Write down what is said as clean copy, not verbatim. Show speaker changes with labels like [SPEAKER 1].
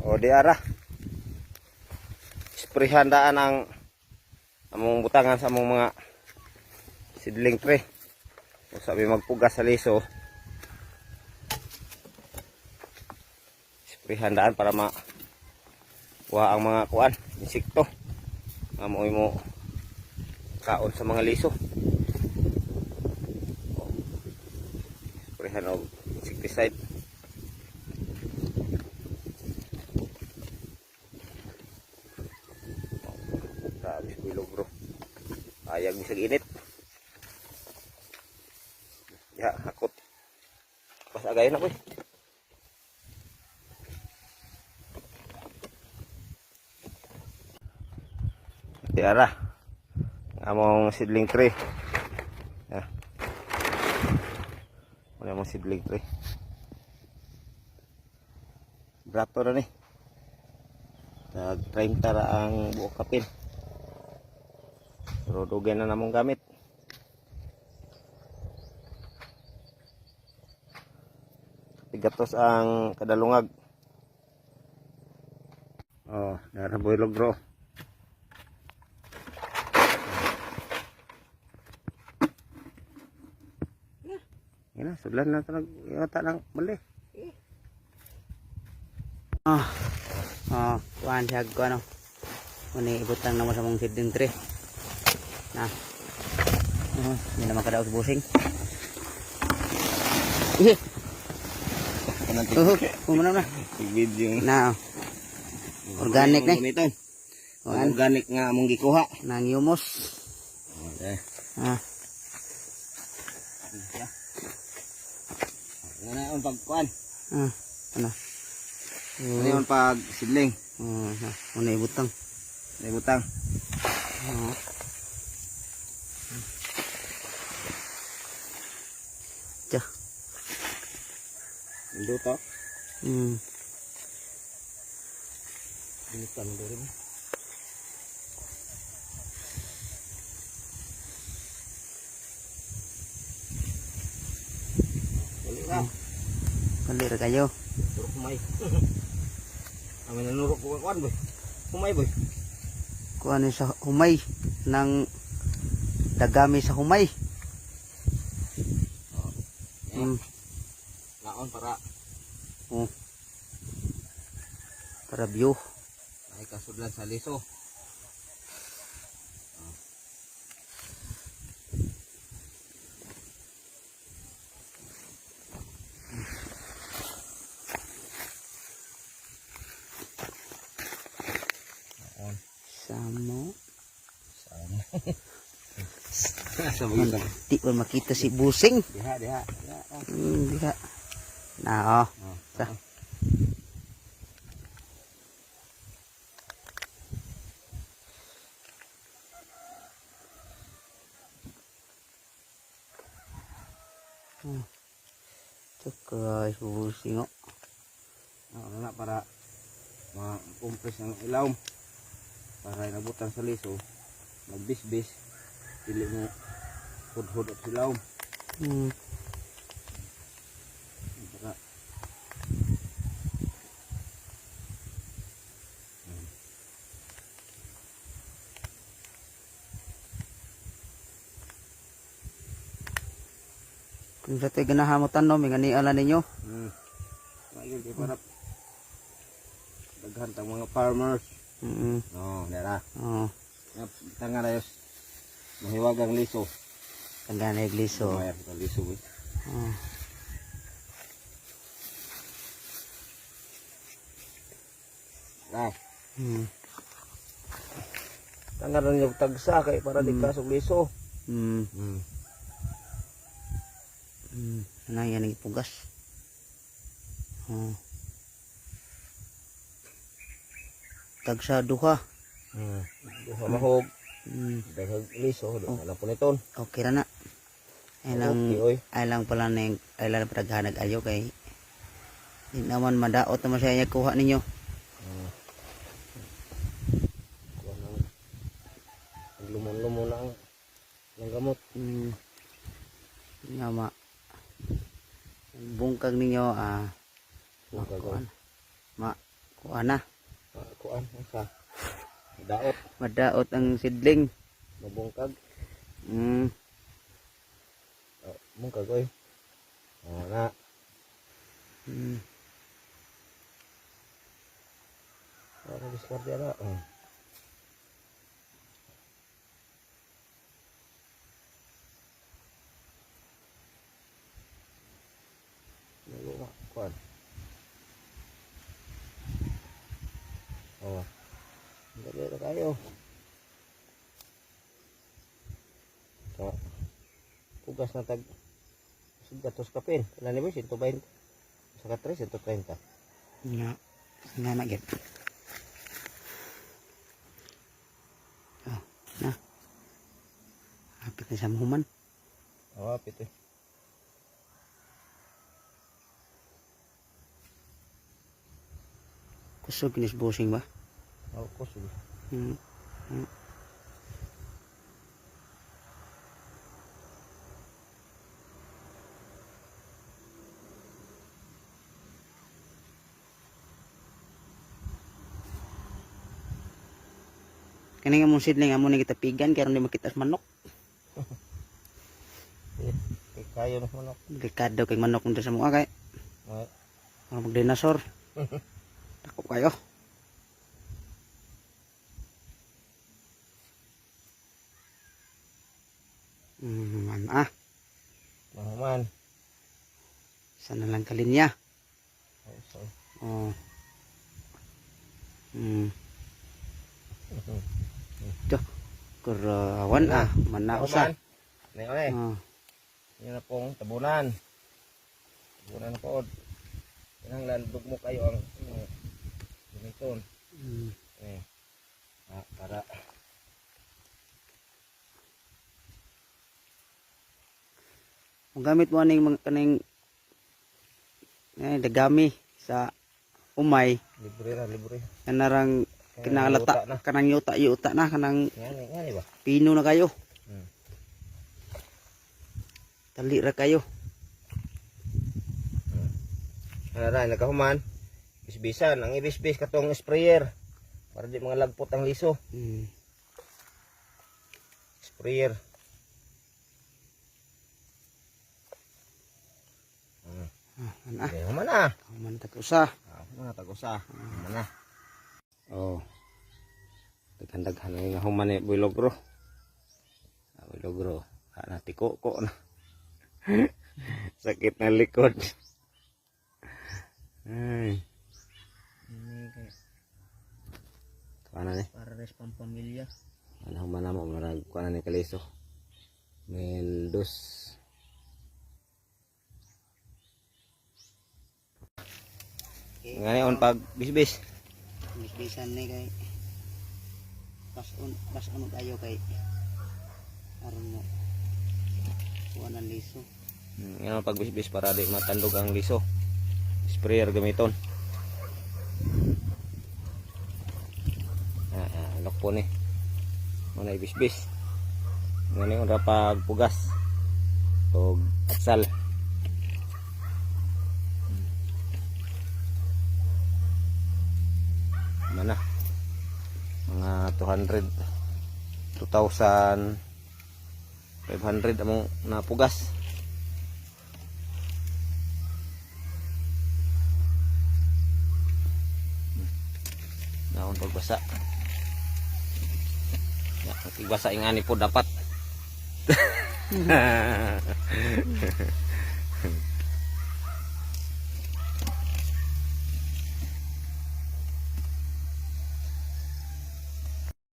[SPEAKER 1] O di ara. Sprehan daan ang among butangan sa among mga seedling tree. O sabi magpugas sa liso. Sprehan daan para makuha ang mga kuan, insekto. Amoy mo kaon sa mga liso. Sprehan og insecticide. Grabe sa bilog bro. Ayag mi sa init. Ya, hakot. Pas agayon ako eh. Tiara. Among seedling tree. Ya. Wala mong seedling tree. Brato na ni. Tag-30 ra ang buok kapin. Pero dugay na namong gamit. Tigatos ang kadalungag. Oh, naraboylog bro. Yan na, sudlan na ito nag-iwata ng bali.
[SPEAKER 2] Kuhan siya ko ano. Muni ibutang naman sa mong seedling tree. Na. Hindi naman kadaog sa busing. Kumana na.
[SPEAKER 1] Video
[SPEAKER 2] Na. Organic na.
[SPEAKER 1] Organic nga among gikuha.
[SPEAKER 2] Nang humus.
[SPEAKER 1] Okay. Ano ang pagkuan?
[SPEAKER 2] Ano?
[SPEAKER 1] Ano yung pag sidling?
[SPEAKER 2] Muna ibutang.
[SPEAKER 1] Naibutang.
[SPEAKER 2] Tiyo.
[SPEAKER 1] Indo to.
[SPEAKER 2] Binitan mo rin.
[SPEAKER 1] Balik na.
[SPEAKER 2] Kalir kayo.
[SPEAKER 1] Turok kumay. Amin nanurok ko kuan boy. Kumay boy.
[SPEAKER 2] Kuhan sa humay. Nang dagami sa humay.
[SPEAKER 1] Naon para.
[SPEAKER 2] Para view.
[SPEAKER 1] Ay kasudlan sa liso.
[SPEAKER 2] Samo.
[SPEAKER 1] Sa mga
[SPEAKER 2] Di pa makita si busing.
[SPEAKER 1] diha.
[SPEAKER 2] Diha. Na Sa. Cakay busing oh.
[SPEAKER 1] Ano na para ma-compress ang ilaw para inabutan sa liso magbisbis dili mo hud-hud at silaw para
[SPEAKER 2] Kung sa tayo ganahamutan no, may ganiala ninyo.
[SPEAKER 1] ayun kay para daghan tang mga farmers dara tangan ayos mahiwagang liso
[SPEAKER 2] Tangga na igliso.
[SPEAKER 1] mayar sa liso eh. Tangan na yung tagsa kay para di kasog liso.
[SPEAKER 2] Ano yan ang ipugas. Tagsa duha.
[SPEAKER 1] Duha mahog. Daghag liso wala po niton.
[SPEAKER 2] Okay na na.
[SPEAKER 1] Okay, oy.
[SPEAKER 2] Ay lang pala na ay lang paghanag ayo kay di naman madaot naman siya kuha ninyo.
[SPEAKER 1] Lumon-lumon lang ng gamot.
[SPEAKER 2] Nga bungkag ninyo
[SPEAKER 1] Bungkag.
[SPEAKER 2] Kuha na.
[SPEAKER 1] Kuan sa daot,
[SPEAKER 2] Madaot ang sidling.
[SPEAKER 1] mabungkag.
[SPEAKER 2] Mm.
[SPEAKER 1] Bungkag oy. Na.
[SPEAKER 2] Mm.
[SPEAKER 1] Para discard na. Luma kuan. Dali na kayo. So, pugas na tag gatos kapin. Ilan ni ba? 120. Saka 3, 130.
[SPEAKER 2] Nga. Nga na gyud. Oh, na. Hapit na sa human.
[SPEAKER 1] Apit eh.
[SPEAKER 2] Kusog kinis busing ba?
[SPEAKER 1] Kusog.
[SPEAKER 2] Mm. Mm. Kani nga mong sidling amo ni kita pigan kaya hindi makita sa manok.
[SPEAKER 1] Kayo na manok.
[SPEAKER 2] Delikado kay manok nito sa mga kay. Mga mag-dinosaur. Takot kayo. Man
[SPEAKER 1] Mahuman.
[SPEAKER 2] Sana lang kalinya.
[SPEAKER 1] So.
[SPEAKER 2] Oh. Tuh, kurawan mana usah.
[SPEAKER 1] Nih oleh.
[SPEAKER 2] Oh.
[SPEAKER 1] Ini na pong tabunan. Tabunan po. Kinahanglan dugmo kayo ang gamiton. Para
[SPEAKER 2] Ang gamit mo aning mga kaning dagami sa umay
[SPEAKER 1] libre.
[SPEAKER 2] kanarang kinalata kanang yuta na kanang
[SPEAKER 1] Ngani ba?
[SPEAKER 2] pino na kayo. Tali ra kayo.
[SPEAKER 1] Ara nakahuman. Bisbisan ang ibisbis katong sprayer para di mga lagpot ang liso. Sprayer. Okay, human na.
[SPEAKER 2] Human tag-usa.
[SPEAKER 1] Human na tag-usa. Human na. Oh. Daghan-daghan nga human ni Builogro. Builogro. Na tiko ko na. Sakit na likod. Ay. Kana ni?
[SPEAKER 2] Para res pampamilya.
[SPEAKER 1] Ano human na mo marag kana ni kaliso. Mendos. Ngayon pag bisbis.
[SPEAKER 2] Bisbisan ni kay pas on tayo kay aron mo kuanan liso.
[SPEAKER 1] Ngayon pag bisbis para di matandog ang liso. Sprayer gamiton. Lok po ni. Muna ibisbis. Ngayon ra pag pugas. Tog atsal. Mana mga 2,500 among napugas. Naon pagbasa ya, igbasa ingani po dapat.